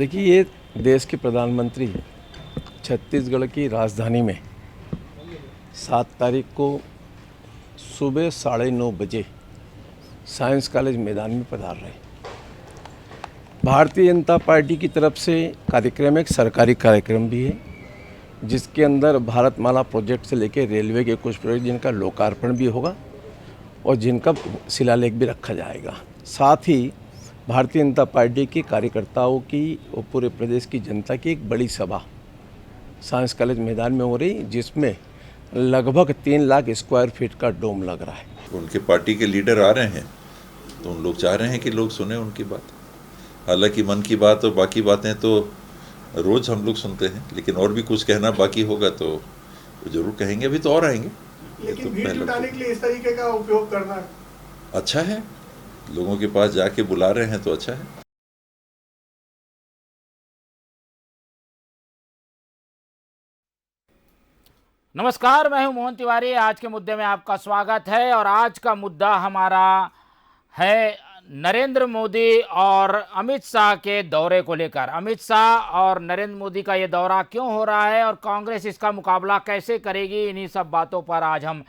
देखिए, ये देश के प्रधानमंत्री छत्तीसगढ़ की राजधानी में 7 तारीख को सुबह 9:30 बजे साइंस कॉलेज मैदान में पधार रहे। भारतीय जनता पार्टी की तरफ से कार्यक्रम एक सरकारी कार्यक्रम भी है, जिसके अंदर भारतमाला प्रोजेक्ट से लेकर रेलवे के कुछ प्रोजेक्ट जिनका लोकार्पण भी होगा और जिनका शिलालेख भी रखा जाएगा। साथ ही भारतीय जनता पार्टी के कार्यकर्ताओं की और पूरे प्रदेश की जनता की एक बड़ी सभा साइंस कॉलेज मैदान में हो रही, जिसमें लगभग 3 लाख स्क्वायर फीट का डोम लग रहा है। उनके पार्टी के लीडर आ रहे हैं तो उन लोग चाह रहे हैं कि लोग सुने उनकी बात। हालांकि मन की बात और बाकी बातें तो रोज हम लोग सुनते हैं, लेकिन और भी कुछ कहना बाकी होगा तो जरूर कहेंगे। अभी तो और आएंगे, लेकिन तो भीड़ जुटाने के लिए इस तरीके का उपयोग करना अच्छा है। लोगों के पास जाके बुला रहे हैं तो अच्छा है। नमस्कार, मैं हूं मोहन तिवारी। आज के मुद्दे में आपका स्वागत है और आज का मुद्दा हमारा है नरेंद्र मोदी और अमित शाह के दौरे को लेकर। अमित शाह और नरेंद्र मोदी का ये दौरा क्यों हो रहा है और कांग्रेस इसका मुकाबला कैसे करेगी, इन्हीं सब बातों पर आज हम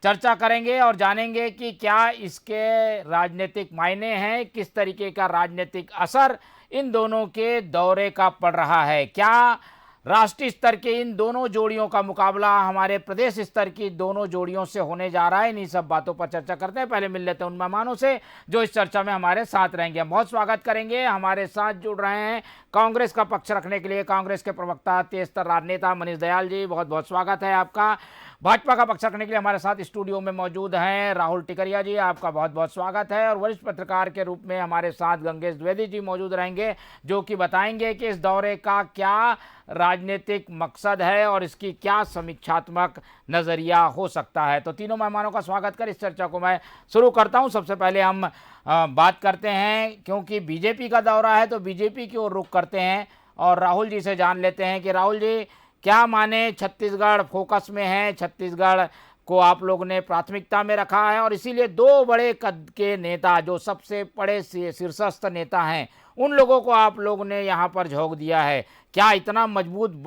चर्चा करेंगे और जानेंगे कि क्या इसके राजनीतिक मायने हैं, किस तरीके का राजनीतिक असर इन दोनों के दौरे का पड़ रहा है, क्या राष्ट्रीय स्तर के इन दोनों जोड़ियों का मुकाबला हमारे प्रदेश स्तर की दोनों जोड़ियों से होने जा रहा है। इन्हीं सब बातों पर चर्चा करते हैं। पहले मिल लेते हैं उन मेहमानों से जो इस चर्चा में हमारे साथ रहेंगे। हम बहुत स्वागत करेंगे। हमारे साथ जुड़ रहे हैं कांग्रेस का पक्ष रखने के लिए कांग्रेस के प्रवक्ता तेज तर्रार राजनेता मनीष दयाल जी, बहुत बहुत स्वागत है आपका। भाजपा का पक्ष रखने के लिए हमारे साथ स्टूडियो में मौजूद हैं राहुल टिकरिया जी, आपका बहुत बहुत स्वागत है। और वरिष्ठ पत्रकार के रूप में हमारे साथ गंगेश द्विवेदी जी मौजूद रहेंगे, जो कि बताएंगे कि इस दौरे का क्या राजनीतिक मकसद है और इसकी क्या समीक्षात्मक नज़रिया हो सकता है। तो तीनों मेहमानों का स्वागत कर इस चर्चा को मैं शुरू करता हूं। सबसे पहले हम बात करते हैं, क्योंकि बीजेपी का दौरा है तो बीजेपी की ओर रुख करते हैं और राहुल जी से जान लेते हैं कि राहुल जी क्या माने, छत्तीसगढ़ फोकस में है, छत्तीसगढ़ को आप लोगों ने प्राथमिकता में रखा है और इसीलिए 2 बड़े कद के नेता जो सबसे बड़े शीर्षस्थ नेता हैं उन लोगों को आप लोगों ने यहाँ पर झोंक दिया है। क्या इतना मजबूत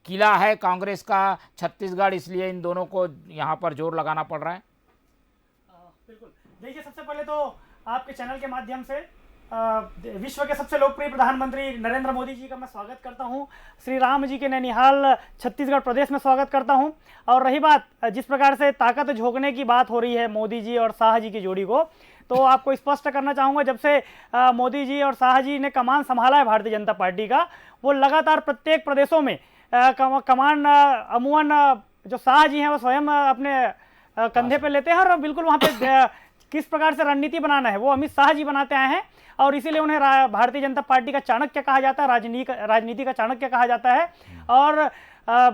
किला है कांग्रेस का छत्तीसगढ़, इसलिए इन दोनों को यहाँ पर जोर लगाना पड़ रहा है? बिल्कुल। देखिए, सबसे पहले तो आपके चैनल के माध्यम से विश्व के सबसे लोकप्रिय प्रधानमंत्री नरेंद्र मोदी जी का मैं स्वागत करता हूं। श्री राम जी के नैनीहाल छत्तीसगढ़ प्रदेश में स्वागत करता हूं। और रही बात जिस प्रकार से ताकत झोंकने की बात हो रही है मोदी जी और शाह जी की जोड़ी को, तो आपको स्पष्ट करना चाहूँगा, जब से मोदी जी और शाह जी ने कमान संभाला है भारतीय जनता पार्टी का, वो लगातार प्रत्येक प्रदेशों में कमान अमूमन जो शाह जी हैं वो स्वयं अपने कंधे पे लेते हैं और बिल्कुल वहाँ पे किस प्रकार से रणनीति बनाना है वो अमित शाह जी बनाते आए हैं और इसीलिए उन्हें भारतीय जनता पार्टी का चाणक्य कहा जाता है, राजनीति का चाणक्य कहा जाता है। और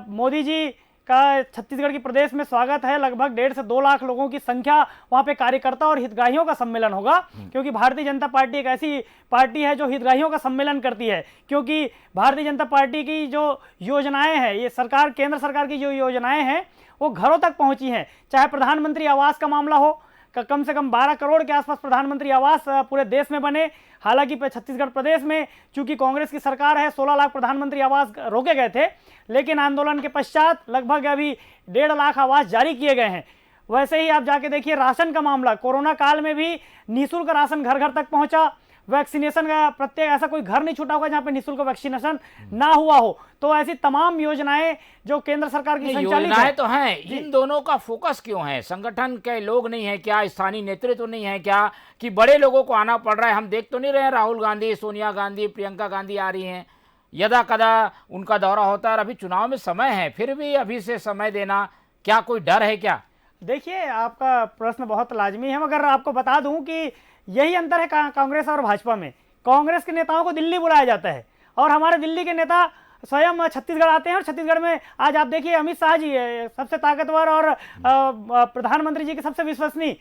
मोदी जी का छत्तीसगढ़ के प्रदेश में स्वागत है। लगभग 1.5 से 2 लाख लोगों की संख्या वहाँ पे कार्यकर्ता और हितग्राहियों का सम्मेलन होगा, क्योंकि भारतीय जनता पार्टी एक ऐसी पार्टी है जो हितग्राहियों का सम्मेलन करती है। क्योंकि भारतीय जनता पार्टी की जो योजनाएं हैं, ये सरकार, केंद्र सरकार की जो योजनाएं हैं वो घरों तक पहुंची हैं। चाहे प्रधानमंत्री आवास का मामला हो, कम से कम 12 करोड़ के आसपास प्रधानमंत्री आवास पूरे देश में बने। हालांकि छत्तीसगढ़ प्रदेश में चूंकि कांग्रेस की सरकार है, 16 लाख प्रधानमंत्री आवास रोके गए थे, लेकिन आंदोलन के पश्चात लगभग अभी 1.5 लाख आवास जारी किए गए हैं। वैसे ही आप जाके देखिए राशन का मामला, कोरोना काल में भी निःशुल्क राशन घर घर तक पहुंचा। वैक्सीनेशन का प्रत्येक ऐसा कोई घर नहीं छूटा होगा जहां पे निःशुल्क वैक्सीनेशन ना हुआ हो। तो ऐसी तमाम योजनाएं जो केंद्र सरकार की संचालित योजनाएं तो हैं, इन दोनों का फोकस क्यों है? संगठन के लोग नहीं है क्या? स्थानीय नेतृत्व तो नहीं है क्या कि बड़े लोगों को आना पड़ रहा है? हम देख तो नहीं रहे हैं राहुल गांधी, सोनिया गांधी, प्रियंका गांधी आ रही हैं, यदा कदा उनका दौरा होता है। अभी चुनाव में समय है, फिर भी अभी से समय देना, क्या कोई डर है क्या? देखिए, आपका प्रश्न बहुत लाजमी है, मगर आपको बता दूं कि यही अंतर है कांग्रेस और भाजपा में। कांग्रेस के नेताओं को दिल्ली बुलाया जाता है और हमारे दिल्ली के नेता स्वयं छत्तीसगढ़ आते हैं। और छत्तीसगढ़ में आज आप देखिए अमित शाह जी सबसे ताकतवर और प्रधानमंत्री जी के सबसे विश्वसनीय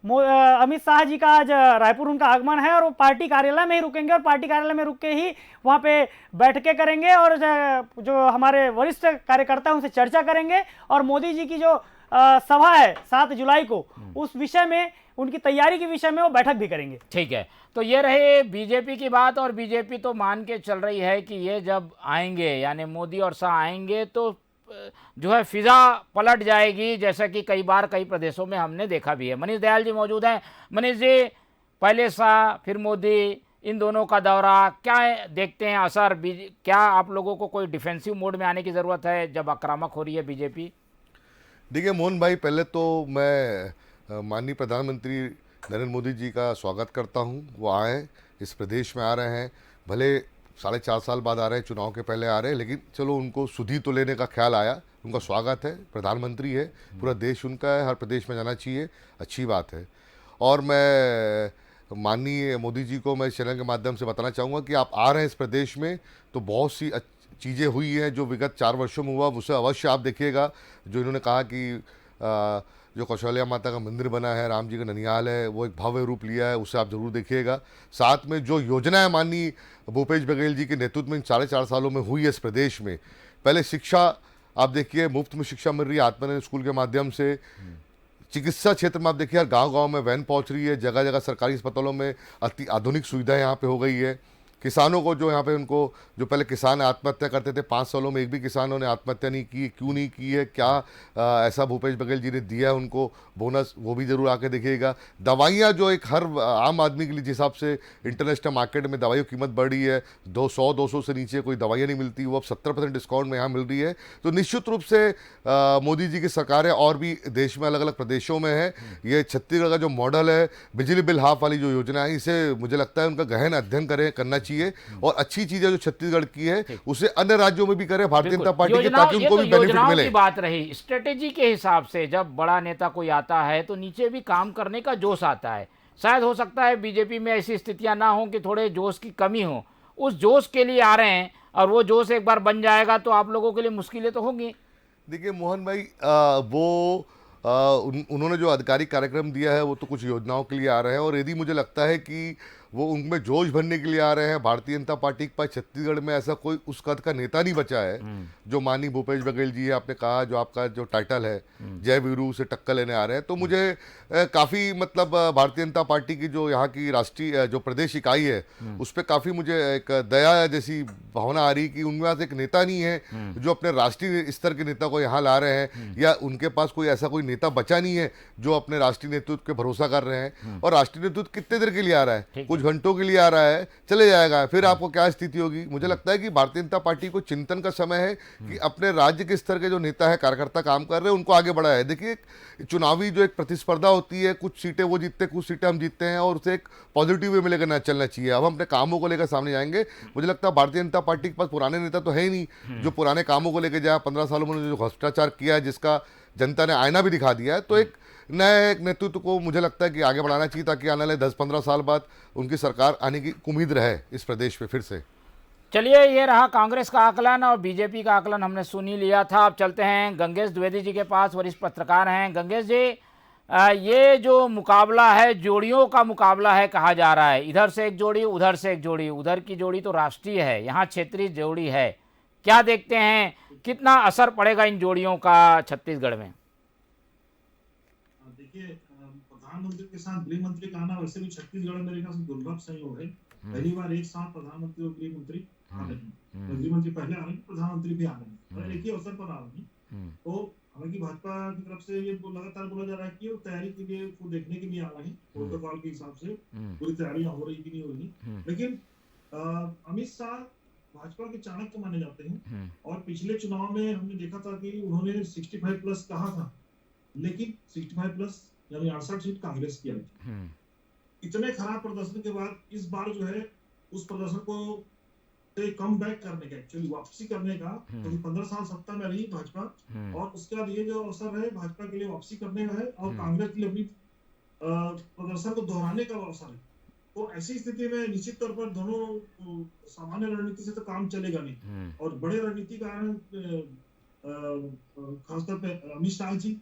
अमित शाह जी का आज रायपुर उनका आगमन है और वो पार्टी कार्यालय में ही रुकेंगे और पार्टी कार्यालय में रुक के ही वहाँ पे बैठकें करेंगे और जो हमारे वरिष्ठ कार्यकर्ता हैं उनसे चर्चा करेंगे। और मोदी जी की जो सभा है 7 जुलाई को, उस विषय में उनकी तैयारी के विषय में वो बैठक भी करेंगे। ठीक है, तो ये रहे बीजेपी की बात। और बीजेपी तो मान के चल रही है कि ये जब आएंगे, यानी मोदी और शाह आएंगे, तो जो है फिजा पलट जाएगी, जैसा कि कई बार कई प्रदेशों में हमने देखा भी है। मनीष दयाल जी मौजूद हैं। मनीष जी, पहले शाह फिर मोदी, इन दोनों का दौरा क्या देखते हैं असर? क्या आप लोगों को कोई डिफेंसिव मोड में आने की ज़रूरत है जब आक्रामक हो रही है बीजेपी? देखिए मोहन भाई, पहले तो मैं माननीय प्रधानमंत्री नरेंद्र मोदी जी का स्वागत करता हूं। वो आए, इस प्रदेश में आ रहे हैं, भले 4.5 साल बाद आ रहे हैं, चुनाव के पहले आ रहे हैं, लेकिन चलो उनको सुधी तो लेने का ख्याल आया। उनका स्वागत है, प्रधानमंत्री है, पूरा देश उनका है, हर प्रदेश में जाना चाहिए, अच्छी बात है। और मैं माननीय मोदी जी को मैं इस चैनल के माध्यम से बताना चाहूँगा कि आप आ रहे हैं इस प्रदेश में, तो बहुत सी चीज़ें हुई हैं जो विगत 4 वर्षों में हुआ, उसे अवश्य आप देखिएगा। जो इन्होंने कहा कि जो कौशल्या माता का मंदिर बना है, राम जी का ननिहाल है, वो एक भव्य रूप लिया है, उसे आप ज़रूर देखिएगा। साथ में जो योजना है माननीय भूपेश बघेल जी के नेतृत्व में 4.5 सालों में हुई है इस प्रदेश में, पहले शिक्षा आप देखिए, मुफ्त में शिक्षा मिल रही है आत्मनिर्भर स्कूल के माध्यम से। चिकित्सा क्षेत्र में आप देखिए, हर गांव-गांव में वैन पहुंच रही है, जगह जगह सरकारी अस्पतालों में अति आधुनिक सुविधाएं यहाँ पे हो गई है। किसानों को जो यहाँ पे उनको, जो पहले किसान आत्महत्या करते थे, 5 सालों में एक भी किसानों ने आत्महत्या नहीं की, क्यों नहीं की है, क्या ऐसा भूपेश बघेल जी ने दिया है उनको बोनस, वो भी ज़रूर आके देखिएगा। दवाइयाँ जो एक हर आम आदमी के लिए, जिस हिसाब से इंटरनेशनल मार्केट में दवाइयों की कीमत बढ़ रही है, 200 से नीचे कोई दवाइयाँ नहीं मिलती, वो अब 70% डिस्काउंट में यहाँ मिल रही है। तो निश्चित रूप से मोदी जी की सरकारें और भी देश में अलग अलग प्रदेशों में है। ये छत्तीसगढ़ का जो मॉडल है, बिजली बिल हाफ वाली जो योजना है, इसे मुझे लगता है उनका गहन अध्ययन करना चाहिए, और अच्छी चीजें जो छत्तीसगढ़ की है उसे अन्य राज्यों में भी करे भारतीय जनता पार्टी के, ताकि उनको भी बेनिफिट मिले। की बात रही स्ट्रेटेजी के हिसाब से, जब बड़ा नेता कोई आता है तो नीचे भी काम करने का जोश आता है। शायद हो सकता है बीजेपी में ऐसी स्थितियां ना हो कि थोड़े जोश की कमी हो, उस जोश के लिए आ रहे हैं, और वो जोश एक बार बन जाएगा तो आप लोगों के लिए मुश्किलें तो होंगी। देखिए मोहन भाई, उन्होंने जो आधिकारिक कार्यक्रम दिया है वो तो कुछ योजनाओं के लिए आ रहे हैं, और यदि मुझे लगता है कि वो उनमें जोश भरने के लिए आ रहे हैं। भारतीय जनता पार्टी के पास छत्तीसगढ़ में ऐसा कोई उस कद का नेता नहीं बचा है जो माननीय भूपेश बघेल जी है। आपने कहा जो आपका जो टाइटल है जय वीरू से टक्कर लेने आ रहे हैं, तो मुझे काफ़ी मतलब भारतीय जनता पार्टी की जो यहाँ की राष्ट्रीय जो प्रदेश इकाई है उस पर काफ़ी मुझे एक दया जैसी भावना आ रही कि उनके पास एक नेता नहीं है जो अपने राष्ट्रीय स्तर के नेता को यहाँ ला रहे हैं, या उनके पास कोई ऐसा कोई नेता बचा नहीं है जो अपने राष्ट्रीय नेतृत्व पे भरोसा कर रहे हैं। और राष्ट्रीय नेतृत्व कितने देर के लिए आ रहा है, कुछ घंटों के लिए आ रहा है, चले जाएगा, फिर आपको क्या स्थिति होगी। मुझे लगता है कि भारतीय जनता पार्टी को चिंतन का समय है कि अपने राज्य के स्तर के जो नेता है, कार्यकर्ता काम कर रहे हैं, उनको आगे बढ़ाया है। देखिए चुनावी जो एक प्रतिस्पर्धा होती है, कुछ सीटें वो जीतते हैं, कुछ सीटें हम जीतते हैं, और उसे एक पॉजिटिव वे में लेकर चलना चाहिए। अब हम अपने कामों को लेकर सामने जाएंगे। मुझे लगता है भारतीय जनता पार्टी के पास पुराने नेता तो है ही नहीं जो पुराने कामों को लेकर जाए। 15 सालों में जो भ्रष्टाचार किया है, जिसका जनता ने आईना भी दिखा दिया है, तो एक नए नेतृत्व को मुझे लगता है कि आगे बढ़ाना चाहिए, ताकि आने वाले 10-15 साल बाद उनकी सरकार आने की उम्मीद रहे इस प्रदेश पे फिर से। चलिए, ये रहा कांग्रेस का आकलन और बीजेपी का आकलन हमने सुन ही लिया था। अब चलते हैं गंगेश द्विवेदी जी के पास, वरिष्ठ पत्रकार हैं। गंगेश जी, ये जो मुकाबला है, जोड़ियों का मुकाबला है कहा जा रहा है, इधर से एक जोड़ी, उधर से एक जोड़ी, उधर की जोड़ी तो राष्ट्रीय है, यहाँ क्षेत्रीय जोड़ी है। क्या देखते हैं, कितना असर पड़ेगा इन जोड़ियों का छत्तीसगढ़ में? देखिए, प्रधानमंत्री के साथ गृह मंत्री का आना वैसे भी छत्तीसगढ़ में मेरे ख्याल से दुर्लभ संयोग है। पहली बार एक साथ प्रधानमंत्री और गृह मंत्री आ रहे हैं। गृह मंत्री पहले आ रहे हैं, प्रधानमंत्री भी आ रहे हैं, एक ही अवसर पर आ रहे हैं। तो हालांकि भाजपा की तरफ से ये लगातार बोला जा रहा है कि वो तैयारी के लिए, वो देखने के लिए आ रहे हैं, प्रोटोकॉल के हिसाब से पूरी तैयारियां हो रही कि नहीं हो रही। लेकिन अमित शाह भाजपा के चाणक्य माने जाते हैं, और पिछले चुनाव में हमने देखा था कि उन्होंने 65+ कहा था, लेकिन 65+ यानी 68 सीट कांग्रेस की आई थी। इतने खराब प्रदर्शन के बाद इस बार जो है उस प्रदर्शन को कम बैक करने का, एक्चुअली वापसी करने का, क्योंकि 15 साल सत्ता में रही भाजपा, और उसके बाद ये जो अवसर है भाजपा के लिए वापसी करने का है, और कांग्रेस के लिए अपनी प्रदर्शन को दोहराने का अवसर है। तो ऐसी स्थिति में निश्चित तौर पर दोनों सामान्य रणनीति से तो काम चलेगा नहीं, और बड़े रणनीतिकार खासतौर पर अमित शाह जी,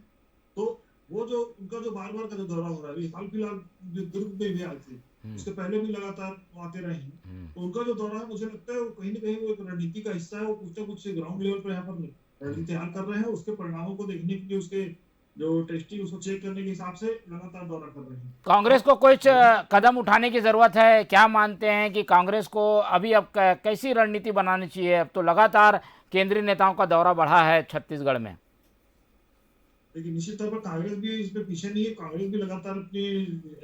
तो वो जो उनका जो बार बार का जो दौरा हो रहा है, हाल फिलहाल जो दुर्ग में भी आए थे, उसके पहले भी लगातार आते रहे हैं, तो उनका जो दौरा है मुझे लगता है वो कहीं ना कहीं वो एक रणनीति का हिस्सा है। वो कुछ ना कुछ ग्राउंड लेवल पर यहाँ पर रणनीति तैयार कर रहे हैं, उसके परिणामों को देखने के लिए, उसके जो टेस्टिंग उसको चेक करने के हिसाब से लगातार दौरा कर रहे हैं। कांग्रेस को कुछ कदम उठाने की जरूरत है? क्या मानते हैं कि कांग्रेस को अभी अब कैसी रणनीति बनानी चाहिए? अब तो लगातार केंद्रीय नेताओं का दौरा बढ़ा है छत्तीसगढ़ में। लेकिन निश्चित तौर पर कांग्रेस भी इसमें पीछे नहीं है। कांग्रेस भी लगातार अपनी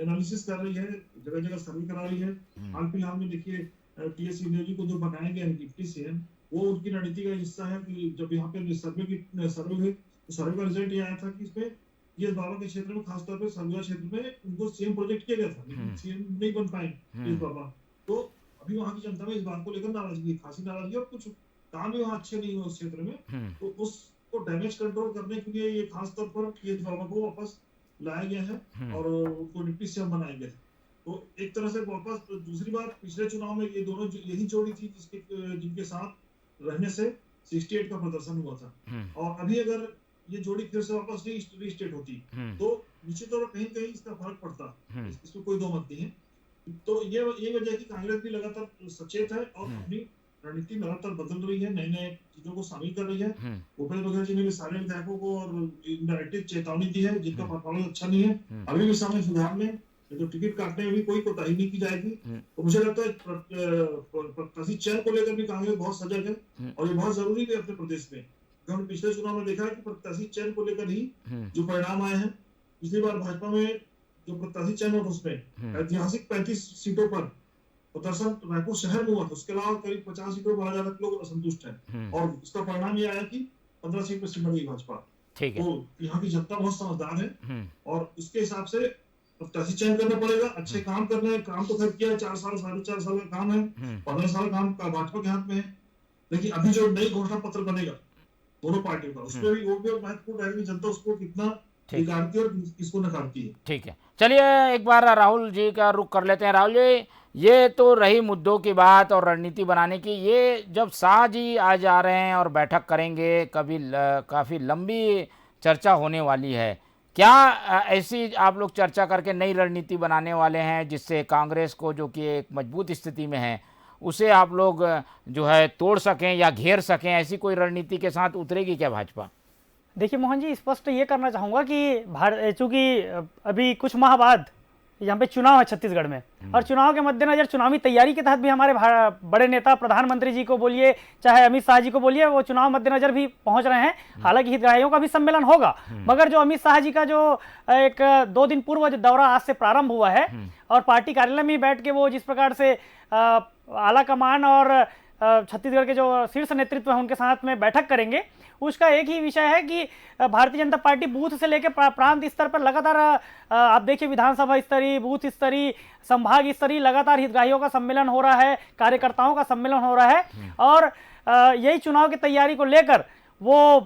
एनालिसिस कर रही है, जगह जगह सर्वे करा रही है। हाल फिलहाल में देखिए टीएस सिंधिया को जो बनाए गए हैं डिप्टी सीएम, वो उनकी रणनीति का हिस्सा है कि जब यहाँ पे सर्वे हुए तो सर्वे का रिजल्ट ये आया था कि इसमें टीएस बाबा के क्षेत्र में, खासतौर पर सरगुजा क्षेत्र में उनको सीएम प्रोजेक्ट किया गया था, लेकिन सीएम नहीं बन पाए टीएस बाबा। तो अभी वहाँ की जनता में इस बात को लेकर नाराजगी, खासी नाराजगी, और कुछ काम भी वहाँ अच्छे नहीं हुए उस क्षेत्र में। तो उसको डैमेज कंट्रोल करने के लिए ये खासतौर पर टीएस बाबा को वापस लाया गया है और उनको डिप्टी सीएम बनाया गया है। तो एक तरह से वापस दूसरी बार पिछले चुनाव में ये दोनों यही जोड़ी थी जिनके साथ रहने से 68 का प्रदर्शन हुआ था। और अभी अगर ये जोड़ी फिर से वापस रीस्टेट होती तो निश्चित तौर पर कहीं कहीं इसका फर्क पड़ता, इसमें कोई दो मत नहीं है। तो ये वजह है कि कांग्रेस भी लगातार सचेत है और अपनी रणनीति लगातार बदल रही है, नए नए चीजों को शामिल कर रही है। भूपेश बघेल जी ने भी सारे विधायकों को और इंडायरेक्टली चेतावनी दी है जिनका परफॉर्मेंस अच्छा नहीं है, अभी भी समय सुधारने, तो टिकट काटने में भी कोई कोताही नहीं की जाएगी। तो मुझे लगता है प्रत्याशी चयन को लेकर भी कांग्रेस बहुत सजग है और ये बहुत जरूरी भी अपने प्रदेश में। हमने पिछले चुनाव में देखा है कि प्रत्याशी चयन को लेकर ही जो परिणाम आए हैं, पिछली बार भाजपा में जो प्रत्याशी चयन हुआ उसमें ऐतिहासिक 35 सीटों पर प्रदर्शन रायपुर शहर में हुआ था, उसके अलावा करीब 50 सीटों पर ज्यादा लोग असंतुष्ट हैं और इसका परिणाम ये आया कि 15 सीट पर सिमट गई भाजपा। तो यहाँ की जनता बहुत समझदार है और इसके हिसाब से प्रत्याशी चयन करना पड़ेगा। अच्छे काम करने हैं, काम तो खैर किया है, 4 साल 4.5 साल का काम है, 15 साल काम का भाजपा के हाथ में है। लेकिन अभी जो नई घोषणा पत्र बनेगा दोनों पार्टियों का, उसमें भी वो भी महत्वपूर्ण रहेगा कि जनता उसको कितना स्वीकारती है और किसको नकारती है। ठीक है, चलिए एक बार राहुल जी का रुख कर लेते हैं। राहुल जी, ये तो रही मुद्दों की बात और रणनीति बनाने की। ये जब शाह जी आज आ रहे हैं और बैठक करेंगे, काफ़ी लंबी चर्चा होने वाली है, क्या ऐसी आप लोग चर्चा करके नई रणनीति बनाने वाले हैं जिससे कांग्रेस को, जो कि एक मजबूत स्थिति में है, उसे आप लोग जो है तोड़ सकें या घेर सकें? ऐसी कोई रणनीति के साथ उतरेगी क्या भाजपा? देखिए मोहन जी, स्पष्ट ये करना चाहूँगा कि चूँकि अभी कुछ माह बाद यहाँ पे चुनाव है छत्तीसगढ़ में, और चुनाव के मद्देनजर चुनावी तैयारी के तहत भी हमारे बड़े नेता प्रधानमंत्री जी को बोलिए, चाहे अमित शाह जी को बोलिए, वो चुनाव मद्देनजर भी पहुंच रहे हैं। हालांकि हितग्राहियों का भी सम्मेलन होगा, मगर जो अमित शाह जी का जो एक 2 दिन पूर्व जो दौरा आज से प्रारंभ हुआ है और पार्टी कार्यालय में बैठ के वो जिस प्रकार से आला कमान और छत्तीसगढ़ के जो शीर्ष नेतृत्व है उनके साथ में बैठक करेंगे, उसका एक ही विषय है कि भारतीय जनता पार्टी बूथ से लेकर प्रांत स्तर पर लगातार आप देखिए विधानसभा स्तरीय, बूथ स्तरीय, संभाग स्तरीय लगातार हितग्राहियों का सम्मेलन हो रहा है, कार्यकर्ताओं का सम्मेलन हो रहा है। और यही चुनाव की तैयारी को लेकर वो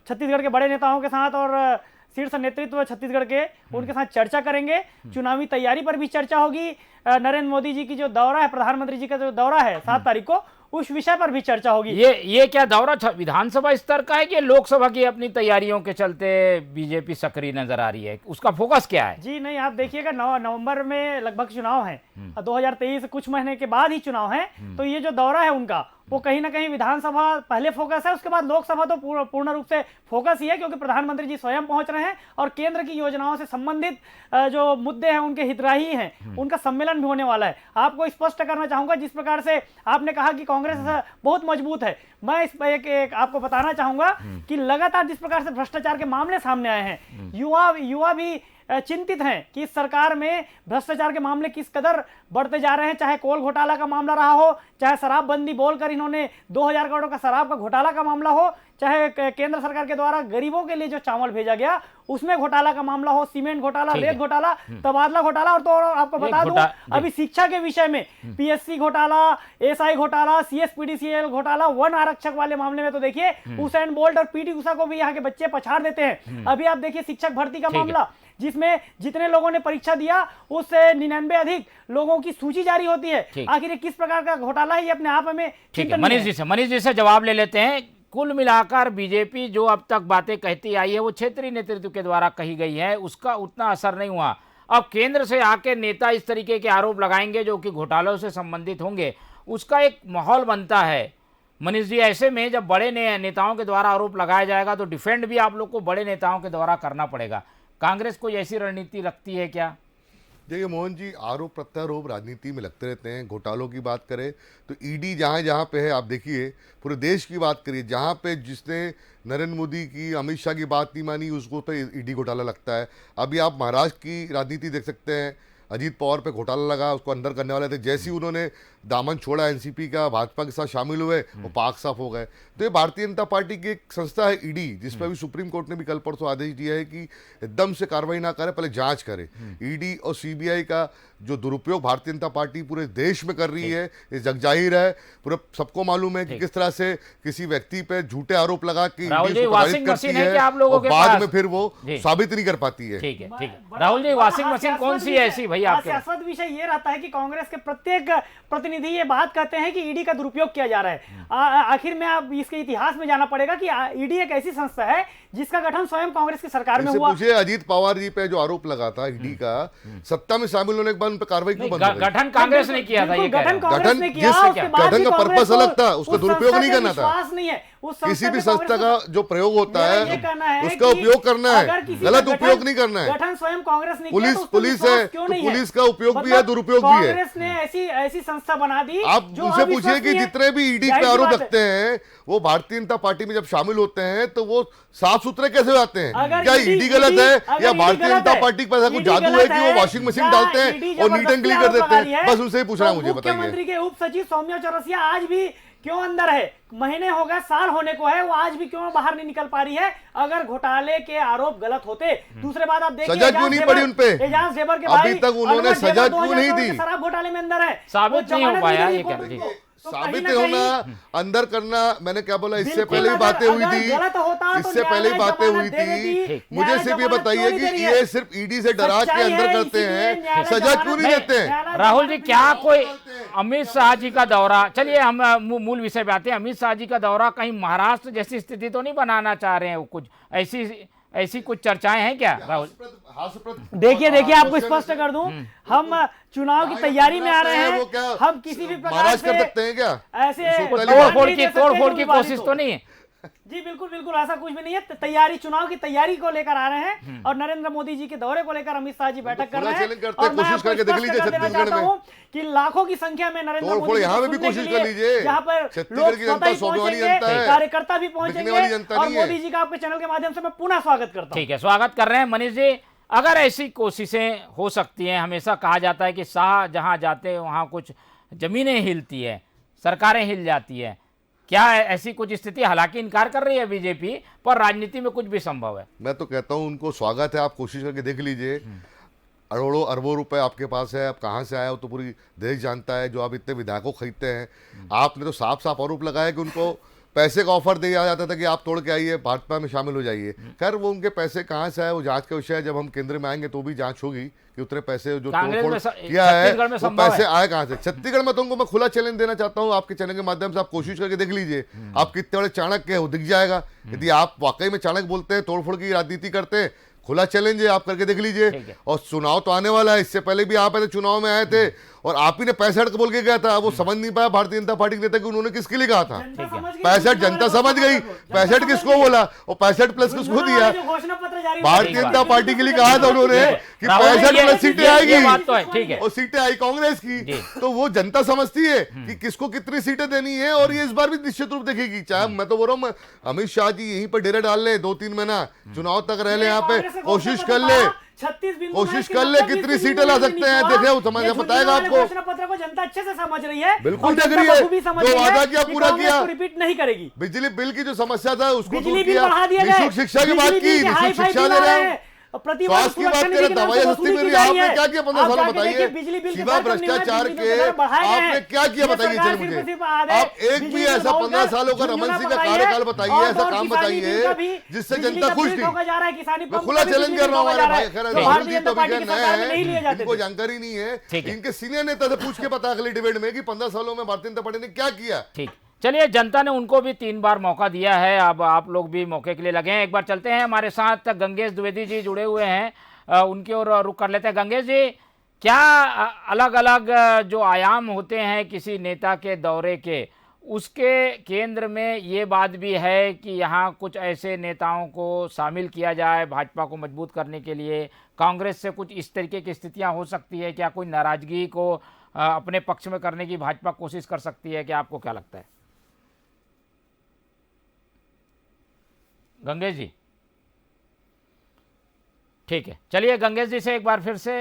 छत्तीसगढ़ के बड़े नेताओं के साथ और शीर्ष नेतृत्व छत्तीसगढ़ के उनके साथ चर्चा करेंगे। चुनावी तैयारी पर भी चर्चा होगी। नरेंद्र मोदी जी की जो दौरा है, प्रधानमंत्री जी का जो दौरा है 7 तारीख को, उस विषय पर भी चर्चा होगी। ये क्या दौरा विधानसभा स्तर का है कि लोकसभा की अपनी तैयारियों के चलते बीजेपी सक्रिय नजर आ रही है? उसका फोकस क्या है? जी नहीं, आप देखिएगा नवंबर में लगभग चुनाव है, 2023 कुछ महीने के बाद ही चुनाव है। तो ये जो दौरा है उनका, वो कहीं ना कहीं विधानसभा पहले फोकस है, उसके बाद लोकसभा तो पूर्ण रूप से फोकस ही है, क्योंकि प्रधानमंत्री जी स्वयं पहुंच रहे हैं और केंद्र की योजनाओं से संबंधित जो मुद्दे हैं उनके हितग्राही हैं, उनका सम्मेलन भी होने वाला है। आपको स्पष्ट करना चाहूंगा, जिस प्रकार से आपने कहा कि कांग्रेस बहुत मजबूत है, मैं इस पर एक आपको बताना चाहूंगा कि लगातार जिस प्रकार से भ्रष्टाचार के मामले सामने आए हैं, युवा भी चिंतित हैं कि इस सरकार में भ्रष्टाचार के मामले किस कदर बढ़ते जा रहे हैं। चाहे कोल घोटाला का मामला रहा हो, चाहे शराबबंदी बोलकर इन्होंने 2000 करोड़ का शराब का घोटाला का मामला हो, चाहे केंद्र सरकार के द्वारा गरीबों के लिए जो चावल भेजा गया उसमें घोटाला का मामला हो, सीमेंट घोटाला, रेत घोटाला, तबादला घोटाला, और तो आपको बता दूं अभी शिक्षा के विषय में पीएससी घोटाला, एसआई घोटाला, सीएसपीडीसीएल घोटाला, वन आरक्षक वाले मामले में तो देखिए उसेन बोल्ट और पीटी उषा को भी यहाँ के बच्चे पछाड़ देते हैं। अभी आप देखिए शिक्षक भर्ती का मामला, जिसमें जितने लोगों ने परीक्षा दिया उससे 99 अधिक लोगों की सूची जारी होती है। आखिर ये किस प्रकार का घोटाला है, ये अपने आप में ठीक है। मनीष जी से जवाब ले लेते हैं। कुल मिलाकर बीजेपी जो अब तक बातें कहती आई है वो क्षेत्रीय नेतृत्व के द्वारा कही गई है, उसका उतना असर नहीं हुआ। अब केंद्र से आके नेता इस तरीके के आरोप लगाएंगे जो कि घोटालों से संबंधित होंगे, उसका एक माहौल बनता है। मनीष जी, ऐसे में जब बड़े नेताओं के द्वारा आरोप लगाया जाएगा तो डिफेंड भी आप लोग को बड़े नेताओं के द्वारा करना पड़ेगा। कांग्रेस कोई ऐसी रणनीति रखती है क्या? देखिए मोहन जी, आरोप प्रत्यारोप राजनीति में लगते रहते हैं। घोटालों की बात करें तो ईडी जहाँ जहाँ पे है, आप देखिए पूरे देश की बात करिए, जहाँ पे जिसने नरेंद्र मोदी की, अमित शाह की बात नहीं मानी उसको तो ईडी घोटाला लगता है। अभी आप महाराष्ट्र की राजनीति देख सकते हैं, अजीत पवार पे घोटाला लगा, उसको अंदर करने वाले थे, जैसे ही उन्होंने दामन छोड़ा एनसीपी का, भाजपा के साथ शामिल हुए, वो पाक साफ हो गए। तो ये भारतीय जनता पार्टी की एक संस्था है ईडी, जिस पर भी सुप्रीम कोर्ट ने भी कल परसों आदेश दिया है कि एकदम से कार्रवाई ना करे, पहले जांच करे। ईडी और सीबीआई का जो दुरुपयोग भारतीय जनता पार्टी पूरे देश में कर रही है, ये जगजाहिर है, पूरे सबको मालूम है कि किस तरह से किसी व्यक्ति पे झूठे आरोप लगा कि राहुल जी, ईडी उसको वॉशिंग करती मशीन है है कि आप लोगों और के बाद पास? में फिर वो जी। साबित नहीं कर पाती है। ठीक है, ठीक है। बड़ा- राहुल जी, बड़ा वॉशिंग मशीन कौन सी है ऐसी भैया आपके? हास्यास्पद विषय ये रहता है कि कांग्रेस के प्रत्येक प्रतिनिधि ये बात कहते हैं कि ईडी का दुरुपयोग किया जा रहा है। आखिर में आप इसके इतिहास में जाना पड़ेगा कि ईडी एक ऐसी संस्था है जिसका गठन स्वयं कांग्रेस की सरकार में इससे हुआ। पूछिए अजीत पवार जी पे जो आरोप लगा था ईडी का, सत्ता में शामिल होने के बाद उन पर कार्रवाई क्यों नहीं, बंद हो गई? गठन कांग्रेस ने किया था, ये बिल्कुल, कह रहे गठन हो। कांग्रेस ने किया, जिस उसके बाद गठन भी का कांग्रेस पर्पस को अलग था, उसका उस दुरुपयोग संस्था नहीं पे करना था। विश्वास नहीं है उस संस्था किसी भी पे संस्था कांग्रेस का जो प्रयोग होता मेरा है ये कहना है उसका कि उपयोग करना अगर है, किसी का गलत गठन- उपयोग नहीं करना है। गठन स्वयं कांग्रेस ने पुलिस- किया तो उस पर पुलिस विश्वास है, क्यों तो नहीं है? पुलिस का उपयोग भी है, मतलब दुरुपयोग भी है। कांग्रेस ने ऐसी संस्था बना दी आप जो उनसे पूछिए कि अविश्वसनीय है। जितने भी ईडी जाहिर पे सी आरोप बात है। लगते हैं वो भारतीय जनता पार्टी में जब शामिल होते हैं तो वो साफ सुथरे कैसे हो जाते हैं? अगर क्या ईडी गलत है या भारतीय जनता पार्टी के पास कुछ जादू है कि वो वॉशिंग मशीन डालते हैं और नीट एंड क्लीन कर देते हैं? बस उनसे ही पूछना है मुझे, बताइए। मुख्यमंत्री के उप सचिव सौम्या चौरसिया आज भी क्यों अंदर है? महीने हो गए, साल होने को है, वो आज भी क्यों बाहर नहीं निकल पा रही है? अगर घोटाले के आरोप गलत होते, दूसरे बात आप देखिए, सजा क्यों नहीं पड़ी उन पे? एजाज ढेबर के अभी भाई तक उन्होंने अनवर सजा ढेबर क्यों 2000 नहीं करोड़ दी? के शराब घोटाले में अंदर है, साबित वो नहीं हो जमानत पाया, नहीं ये दी कह कोर्ट रही को। है। तो साबित कहीं ना होना, कहीं अंदर करना, मैंने क्या बोला, इससे बिल्कुल, पहले भी बातें हुई अगर थी, गलत होता तो इससे पहले भी न्यायालय बातें हुई जमानत दे देती। थी। मुझे न्यायालय सिर्फ ये जमानत बताइए क्यों नहीं कि दे रही है? ये सिर्फ ईडी से डरा के सच्चाई अंदर है, करते इसीलिए हैं, न्यायालय सजा जमानत क्यों नहीं नहीं- देते हैं? न्यायालय राहुल जी, जमानत क्या नहीं कोई देते। अमित शाह जी का दौरा, चलिए हम मूल विषय पे आते हैं। अमित शाह जी का दौरा कहीं महाराष्ट्र जैसी स्थिति तो नहीं बनाना चाह रहे हैं? वो कुछ ऐसी कुछ चर्चाएं हैं क्या राहुल? देखिए आपको स्पष्ट कर दूं, हम चुनाव की तैयारी में आ रहे हैं, वो क्या हम किसी भी प्रकार महाराज कर से सकते हैं क्या? ऐसे तोड़फोड़ की कोशिश तो नहीं है? जी बिल्कुल ऐसा कुछ भी नहीं है। तैयारी, चुनाव की तैयारी को लेकर आ रहे हैं और नरेंद्र मोदी जी के दौरे को लेकर अमित शाह जी बैठक कर खुला रहे हैं। चैलेंज करते हैं, और मैं कोशिश आपको करके देख स्पष्ट लीजिए कर देना छत्तीसगढ़ चाहता में। हूं कि लाखों की संख्या में नरेंद्र तोड़ मोदी फोड़ जी यहाँ को में भी सुनने कोशिश के कर लिए लीजिए। यहाँ पर छत्तीसगढ़ लोग की जनता स्वतः ही स्वाभिमानी पहुंचेंगे, जनता है, कार्यकर्ता भी बिकने वाली पहुंचेंगे जनता और नहीं है। मोदी जी का आपके चैनल के माध्यम से मैं पुनः स्वागत करता हूँ। ठीक है, स्वागत कर रहे हैं मनीष जी। अगर ऐसी कोशिशें हो सकती हैं, हमेशा कहा जाता है कि शाह जहां जाते हैं वहां कुछ जमीनें हिलती है, सरकारें हिल जाती है, क्या ऐसी कुछ स्थिति? हालांकि इनकार कर रही है बीजेपी, पर राजनीति में कुछ भी संभव है। मैं तो कहता हूं उनको स्वागत है, आप कोशिश करके देख लीजिए। करोड़ों अरबों रुपए आपके पास है, आप कहाँ से आए हो तो पूरी देश जानता है। जो आप इतने विधायकों खरीदते हैं, आपने तो साफ साफ आरोप लगाया कि उनको पैसे का ऑफर दिया जाता था कि आप तोड़ के आइए, भाजपा में शामिल हो जाइए। खैर वो उनके पैसे कहाँ से आए वो जांच का विषय है, जब हम केंद्र में आएंगे तो भी जांच होगी कि उतने पैसे जो कांग्रेस तोड़फोड़ में किया है छत्तीसगढ़ में वो संभव पैसे है। आए कहाँ से। छत्तीसगढ़ में तो उनको मैं खुला चैलेंज देना चाहता हूँ आपके चैनल के माध्यम से, आप कोशिश करके देख लीजिए आप कितने बड़े चाणक्य है, वो दिख जाएगा। यदि आप वाकई में चाणक्य बोलते हैं, तोड़फोड़ की राजनीति करते हैं, खुला चैलेंज है, आप करके देख लीजिए। और चुनाव तो आने वाला है, इससे पहले भी आप ऐसे चुनाव में आए थे और आप ही ने 65 बोल के गया था। वो समझ नहीं पाया भारतीय जनता पार्टी के नेता कि उन्होंने किसके लिए कहा था। 65 जनता समझ गई, 65 किसको बोला और 65 प्लस किसको दिया। घोषणा पत्र जारी भारतीय जनता पार्टी के लिए कहा था उन्होंने कि राहुल जी, 65 प्लस सीटें आएगी, ये बात तो है, ठीक है। और सीटें आई कांग्रेस की, तो वो जनता समझती है कि किसको कितनी सीटें देनी है। और ये इस बार भी निश्चित रूप देखेगी। चाहे मैं तो बोल रहा हूँ अमित शाह जी यहीं पर डेरा डाल ले, 2-3 महीना चुनाव तक रह ले, यहाँ पे कोशिश कर ले, 36 बिंदु कोशिश कर ले कितनी सीटें ला सकते हैं। देखे वो समझ बताएगा आपको। घोषणा पत्र को जनता अच्छे से समझ रही है, बिल्कुल और देख जनता रही है। बखूबी समझ जो रही है वादा किया कि पूरा कांग्रेस किया। को रिपीट नहीं करेगी। बिजली बिल की जो समस्या था उसको दूर बिजली बिल किया, बढ़ा दिया निःशुल्क शिक्षा की बात की, निःशुल्क शिक्षा दे रहे हैं, स्वास्थ्य की बात करें, दवाइयां सस्ती मिल रही है। आपने क्या किया 15 सालों में बताइए? सिवा भ्रष्टाचार के आपने क्या किया बताइए चलिए मुझे। आप एक भी ऐसा 15 सालों का रमन सिंह का कार्यकाल बताइए, ऐसा काम बताइए जिससे जनता खुश थी। मैं खुला चैलेंज कर रहा हूँ हमारे भाई, खैर राहुल जी तो अभी खैर नए हैं, इनको जानकारी नहीं है। इनके सीनियर नेता से पूछ के पता अगली डिबेट में कि 15 सालों में भारतीय जनता पार्टी ने क्या किया। ठीक, चलिए, जनता ने उनको भी 3 बार मौका दिया है, अब आप लोग भी मौके के लिए लगे हैं। एक बार चलते हैं, हमारे साथ गंगेश द्विवेदी जी जुड़े हुए हैं, उनकी ओर रुख कर लेते हैं। गंगेश जी, क्या अलग अलग जो आयाम होते हैं किसी नेता के दौरे के, उसके केंद्र में ये बात भी है कि यहाँ कुछ ऐसे नेताओं को शामिल किया जाए भाजपा को मजबूत करने के लिए। कांग्रेस से कुछ इस तरीके की स्थितियाँ हो सकती है क्या? कोई नाराजगी को अपने पक्ष में करने की भाजपा कोशिश कर सकती है क्या? आपको क्या लगता है गंगेश जी? ठीक है, चलिए गंगेश जी से एक बार फिर से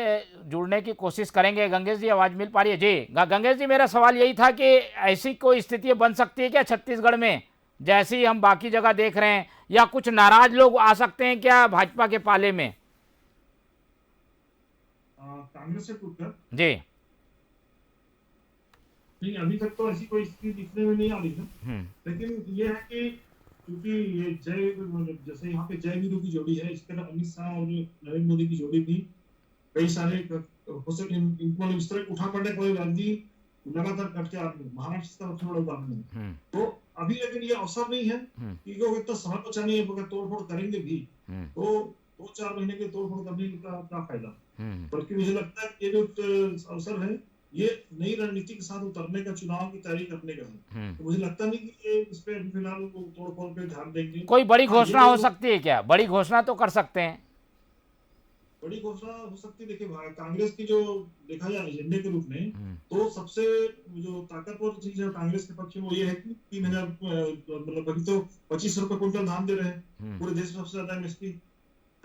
जुड़ने की कोशिश करेंगे। गंगेश जी आवाज़ मिल पा रही है जी? गंगेश जी, मेरा सवाल यही था कि ऐसी कोई स्थिति बन सकती है क्या छत्तीसगढ़ में जैसी हम बाकी जगह देख रहे हैं, या कुछ नाराज लोग आ सकते हैं क्या भाजपा के पाले में? कांग्रेस से पूछकर जी। नहीं, अभी तक तो ऐसी कोई स्थिति दिखने में नहीं आ रही है। लेकिन ये है कि क्योंकि ये जैसे यहाँ पे जय वीरू की जोड़ी है, इस तरह अमित शाह और नरेंद्र मोदी की जोड़ी भी कई सारे हो सके इनको इस तरह उठा पड़ने कोई गांधी लगातार करते आ रहे हैं। महाराष्ट्र का सबसे बड़ा उदाहरण है। तो अभी लेकिन ये अवसर नहीं है कि वो इतना समय बचा नहीं है, अगर तोड़फोड़ करेंगे भी तो 2-4 महीने के तोड़फोड़ करने का क्या फायदा। बल्कि मुझे लगता है ये जो अवसर है ये नई रणनीति के साथ उतरने का, चुनाव की तैयारी करने का है। तो मुझे लगता नहीं कि ये इस पे फिलहाल वो तोड़फोड़ पे ध्यान देंगे। कोई बड़ी घोषणा हो सकती है क्या? बड़ी घोषणा तो कर सकते हैं। बड़ी घोषणा हो सकती है। देखिए कांग्रेस की जो देखा जाए एजेंडे के रूप में, तो सबसे जो ताकतवर चीज है कांग्रेस के पक्ष में वो ये है कि 3000 मतलब अभी तो 25 रुपए क्विंटल धान दे रहे हैं। पूरे देश में सबसे ज्यादा एमएसपी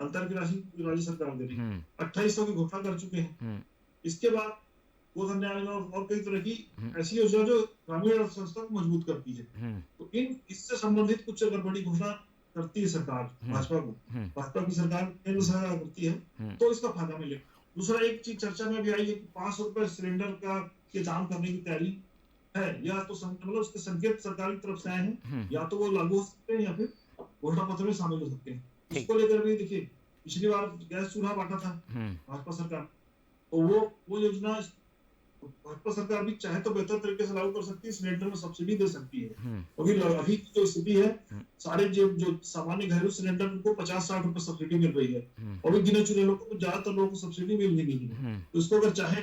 अंतर की राशि राज्य सरकार दे रही है। 2800 की घोषणा कर चुके हैं। इसके बाद गोधन न्याय और कई तरह की ऐसी योजना जो ग्रामीण अर्थव्यवस्था को मजबूत करती है। तो इससे संबंधित कुछ अगर बड़ी घोषणा करती है सरकार, भाजपा की सरकार केंद्र सरकार करती है, तो इसका फायदा मिले। दूसरा एक चीज चर्चा में भी आई है कि 500 रुपए सिलेंडर का के दाम करने की तैयारी है, या तो मतलब उसके संकेत सरकार की तरफ से आए हैं, या तो वो लागू हो सकते हैं या फिर घोषणा पत्र में शामिल हो सकते हैं। इसको लेकर भी देखिए पिछली बार गैस चूल्हा बांटा था भाजपा सरकार, तो वो योजना भाजपा सरकार भी चाहे तो बेहतर तरीके से लागू कर सकती है, सिलेंडर में सब्सिडी दे सकती है। क्योंकि अभी की जो स्थिति है, सारे जो सामान्य घरेलू सिलेंडर को 50-60 रुपए सब्सिडी मिल रही है, और भी गिने चुने लोगों को ज्यादातर लोगों को सब्सिडी मिल नहीं रही है। तो इसको अगर चाहे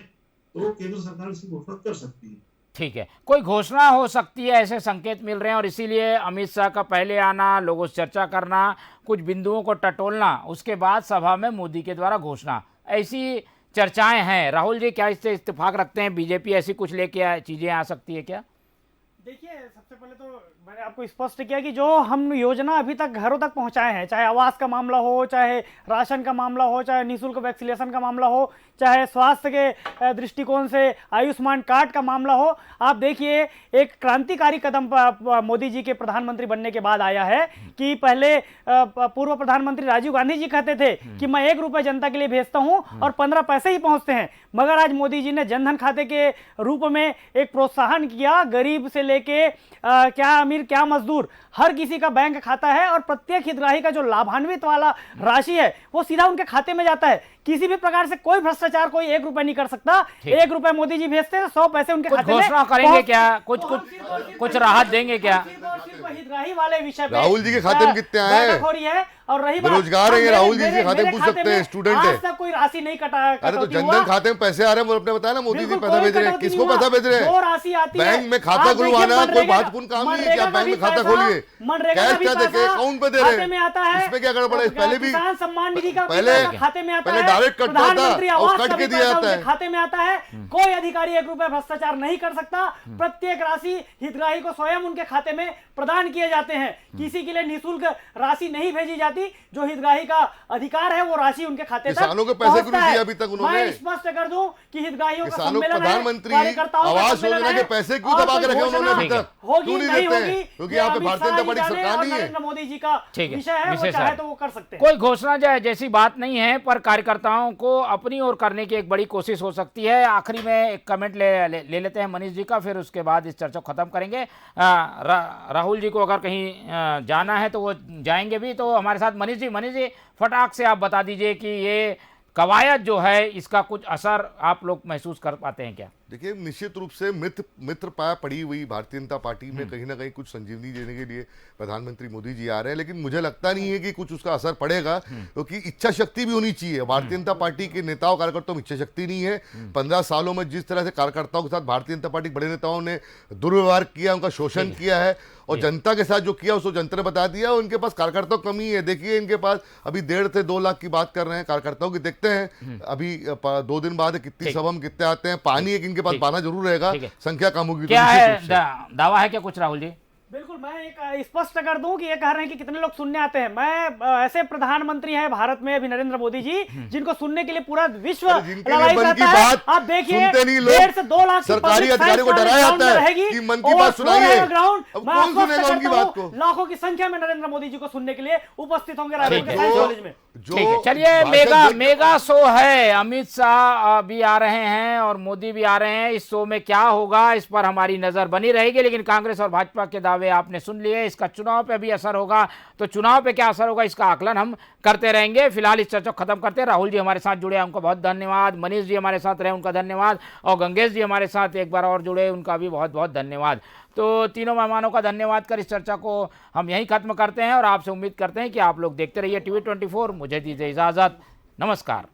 तो केंद्र सरकार इसकी घोषणा कर सकती है। ठीक है, कोई घोषणा हो सकती है, ऐसे संकेत मिल रहे हैं, और इसीलिए अमित शाह का पहले आना, लोगों से चर्चा करना, कुछ बिंदुओं को टटोलना, उसके बाद सभा में मोदी के द्वारा घोषणा, ऐसी चर्चाएं हैं। राहुल जी, क्या इससे इत्तेफाक रखते हैं? बीजेपी ऐसी कुछ लेके चीजें आ सकती है क्या? देखिए, सबसे पहले तो मैंने आपको स्पष्ट किया कि जो हम योजना अभी तक घरों तक पहुंचाए हैं, चाहे आवास का मामला हो, चाहे राशन का मामला हो, चाहे निःशुल्क वैक्सीनेशन का मामला हो, चाहे स्वास्थ्य के दृष्टिकोण से आयुष्मान कार्ड का मामला हो, आप देखिए एक क्रांतिकारी कदम मोदी जी के प्रधानमंत्री बनने के बाद आया है कि पहले पूर्व प्रधानमंत्री राजीव गांधी जी कहते थे कि मैं 1 रुपए जनता के लिए भेजता हूं और 15 पैसे ही पहुंचते हैं, मगर आज मोदी जी ने जनधन खाते के रूप में एक प्रोत्साहन किया। गरीब से लेके क्या अमीर क्या मजदूर, हर किसी का बैंक खाता है, और प्रत्येक हितग्राही का जो लाभान्वित वाला राशि है वो सीधा उनके खाते में जाता है। किसी भी प्रकार से कोई भ्रष्टाचार कोई 1 रुपए नहीं कर सकता। 1 रुपए मोदी जी भेजते हैं, 100 पैसे उनके खाते में। घोषणा करेंगे क्या? कुछ राहत देंगे क्या? हितग्राही वाले विषय पे राहुल जी के खाते में कितने आए? है। और रही बात बेरोजगार है, राहुल जी के खाते में पूछ सकते हैं, स्टूडेंट है। आज तक कोई राशि नहीं कटा। अरे तो जनधन खाते में पैसे आ रहे हैं, आपने बताया ना, मोदी जी पैसा भेज रहे हैं। किसको पैसा भेज रहे हैं? जो राशि आती है, बैंक में खाता खुलवाना कोई महत्वपूर्ण काम नहीं है क्या? बैंक में खाता खोलिए, कैश क्या देखे, अकाउंट पे दे रहे हैं, इसमें क्या गड़बड़ है? पहले भी सम्मान निधि का पहले खाते में आता है, पहले डायरेक्ट कटता था और कट के दिया जाता है, खाते में आता है। कोई अधिकारी 1 रुपए भ्रष्टाचार नहीं कर सकता। प्रत्येक राशि हितग्राही को स्वयं उनके खाते में प्रदान किए जाते हैं। किसी के लिए निःशुल्क राशि नहीं भेजी जाती। जो हितग्राही का अधिकार है वो राशि उनके खाते तक किसानों के पैसे क्यों नहीं दिए अभी तक उन्होंने? मैं स्पष्ट कर दूं कि हितग्राहियों का किसानों सम्मेलन है, प्रधानमंत्री कार्यकर्ताओं का आवास सम्मेलन योजना है, के पैसे क्यों और दबा के कोई रखे उन्होंने अभी घोषणा तक? होगी क्यों नहीं नहीं देते होगी, हैं? क्योंकि ये यहाँ पे अमित भारतीय शाह जनता पार्टी जी सरकार जाने नहीं और है। नरेंद्र मोदी जी का ठीक है, विषय है, वो विशेष चाहे है। तो वो कर सकते हैं। कोई घोषणा जाए जैसी बात नहीं है, पर कार्यकर्ताओं को अपनी ओर करने की एक बड़ी कोशिश हो सकती है। आखिरी में एक कमेंट ले लेते हैं मनीष जी का, फिर उसके बाद इस चर्चा को खत्म करेंगे। राहुल जी को अगर कहीं जाना है तो वो जाएंगे भी, तो हमारे साथ मनीष जी फटाक से आप बता दीजिए कि ये कवायद जो है इसका कुछ असर आप लोग महसूस कर पाते हैं क्या? देखिए, निश्चित रूप से मित्र पाया पड़ी हुई भारतीय जनता पार्टी में कहीं ना कहीं कुछ संजीवनी देने के लिए प्रधानमंत्री मोदी जी आ रहे हैं, लेकिन मुझे लगता नहीं है कि कुछ उसका असर पड़ेगा, क्योंकि इच्छा शक्ति भी होनी चाहिए। भारतीय जनता पार्टी के नेताओं कार्यकर्ताओं में इच्छा शक्ति नहीं है। 15 सालों में जिस तरह से कार्यकर्ताओं के साथ भारतीय जनता पार्टी के बड़े नेताओं ने दुर्व्यवहार किया, उनका शोषण किया है, और जनता के साथ जो किया उसको जनता ने बता दिया। उनके पास कार्यकर्ताओं की कमी है। देखिए, इनके पास अभी 1.5 से 2 लाख की बात कर रहे हैं कार्यकर्ताओं की, देखते हैं अभी 2 दिन बाद कितनी सभा में कितने आते हैं। पानी एक इनके पास पाना जरूर रहेगा, संख्या कम होगी। क्या है दावा है क्या कुछ राहुल जी? बिल्कुल, मैं एक स्पष्ट कर दूं कि ये कह रहे हैं कि कितने लोग सुनने आते हैं। मैं ऐसे प्रधानमंत्री हैं भारत में अभी नरेंद्र मोदी जी, जिनको सुनने के लिए पूरा विश्व लड़ाई करता है। आप देखिए, 1.5 से 2 लाख सरकारी अधिकारियों को डराया जाता है कि मन की बात सुनाइए। ग्राउंड कौन सुनेगा उनकी बात को? लाखों की संख्या में नरेंद्र मोदी जी को सुनने के लिए उपस्थित होंगे रायपुर के साइंस कॉलेज में। ठीक है, चलिए, मेगा शो है। अमित शाह भी आ रहे हैं और मोदी भी आ रहे हैं। इस शो में क्या होगा, इस पर हमारी नजर बनी रहेगी। लेकिन कांग्रेस और भाजपा के दावे आपने सुन लिए। इसका चुनाव पे भी असर होगा, तो चुनाव पे क्या असर होगा इसका आकलन हम करते रहेंगे। फिलहाल इस चर्चा को खत्म करते हैं। राहुल जी हमारे साथ जुड़े, उनका बहुत धन्यवाद। मनीष जी हमारे साथ रहे, उनका धन्यवाद। और गंगेश जी हमारे साथ एक बार और जुड़े, उनका भी बहुत बहुत धन्यवाद। तो तीनों मेहमानों का धन्यवाद कर इस चर्चा को हम यहीं खत्म करते हैं और आपसे उम्मीद करते हैं कि आप लोग देखते रहिए TV 24। मुझे दीजिए इजाज़त, नमस्कार।